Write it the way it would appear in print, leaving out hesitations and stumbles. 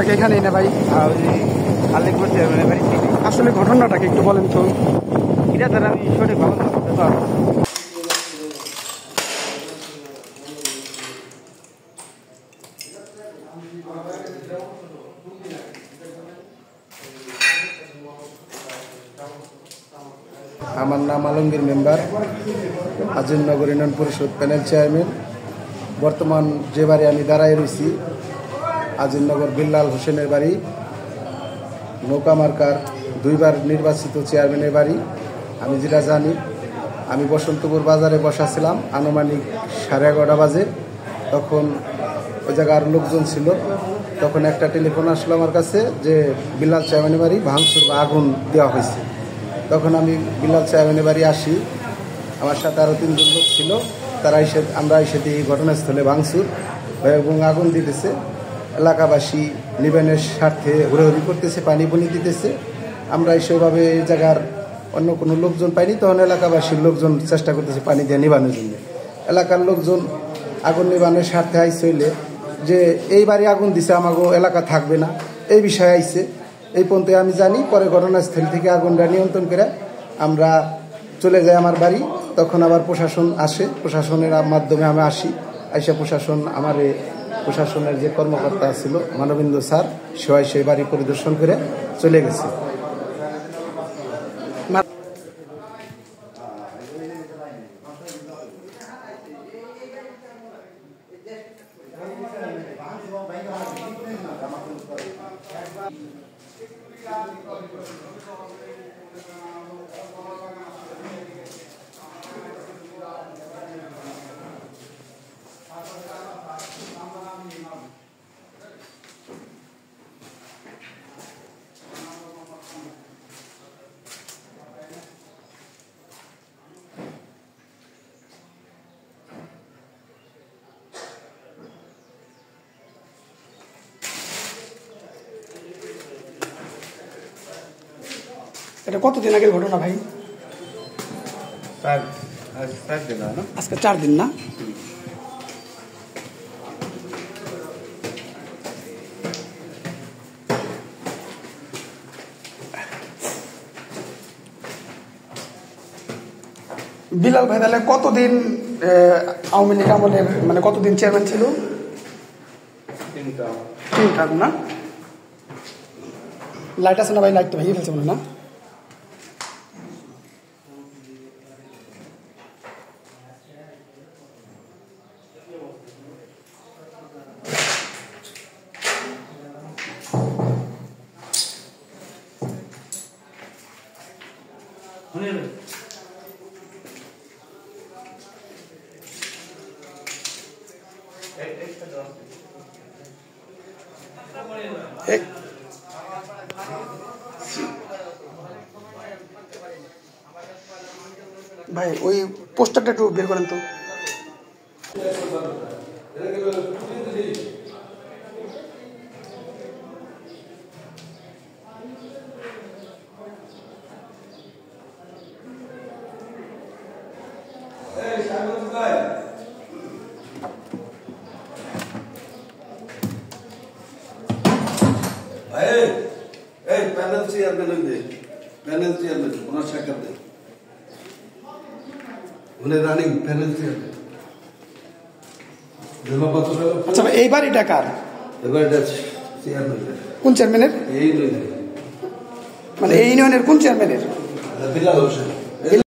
থাকে এখানেই না ভাই? আলিপুর চেয়ারম্যানের বাড়ি। আসলে ঘটনাটাকে একটু বলেন তো। এটা তারা আমি সঠিক ভাবে বলতে পারবো। আমার নাম আলমগীর মেম্বার, আজিমনগর ইউনিয়ন পরিষদ প্যানেল চেয়ারম্যান। বর্তমান যে বাড়ি আমি দাঁড়ায় রয়েছি, আজিমনগর বিল্লাল হোসেনের বাড়ি, নৌকা মার্কার 2 বার নির্বাচিত চেয়ারম্যানের বাড়ি। আমি যেটা জানি, আমি বসন্তপুর বাজারে বসাছিলাম আনুমানিক 11:30 বাজে। তখন ওই জায়গার লোকজন ছিল। তখন একটা টেলিফোন আসলো আমার কাছে যে বিল্লাল চেয়ারম্যানের বাড়ি ভাঙচুর বা আগুন দেওয়া হয়েছে। তখন আমি বিল্লাল চেয়ারম্যানের বাড়ি আসি, আমার সাথে আরও 3 জন লোক ছিল। আমরা এসে এই ঘটনাস্থলে ভাঙচুর এবং আগুন দিতেছে। এলাকাবাসী নিবেনের স্বার্থে হুড়োহুড়ি করতেছে, পানি বনি দিতেছে। আমরা সেভাবে এই জায়গার অন্য কোনো লোকজন পাইনি। তখন এলাকাবাসীর লোকজন চেষ্টা করতেছে পানি দিয়ে নিবানোর জন্য। এলাকার লোকজন আগুন নিবানোর স্বার্থে আইসে হইলে যে এই বাড়ি আগুন দিছে, আমাকে এলাকা থাকবে না, এই বিষয়ে আইসে। এই পর্যন্ত আমি জানি। পরে ঘটনাস্থল থেকে আগুনটা নিয়ন্ত্রণ করে আমরা চলে যাই আমার বাড়ি। তখন আবার প্রশাসন আসে, প্রশাসনের মাধ্যমে আমি আসি। আইসা প্রশাসনের যে কর্মকর্তা ছিল মানবেন্দ্র স্যার, সেই বাড়ি পরিদর্শন করে চলে গেছে। এটা কতদিন আগের ঘটনা ভাই? আজকে 4 দিন না? বিলাল ভাই তাহলে কতদিন আওয়ামী লীগ আমলের, মানে কতদিন চেয়ারম্যান ছিল? 3 টার্ম না? লাইট আছে না ভাই? লাইট তো ভেঙে ফেলছে মনে না? ভাই ওই পোস্টারটা একটু বের করেন তো। প্যানেল চেয়ারম্যান ওনার সাক্ষাৎ দেয়, উনি রানিং প্যানেল চেয়ারম্যান। আচ্ছা ভাই, এই বাড়িটা কার? চেয়ারম্যান। কোন চেয়ারম্যানের? এই মানে এই ইউনিয়নের কোন চেয়ারম্যানের? বিল্লাল হোসেন।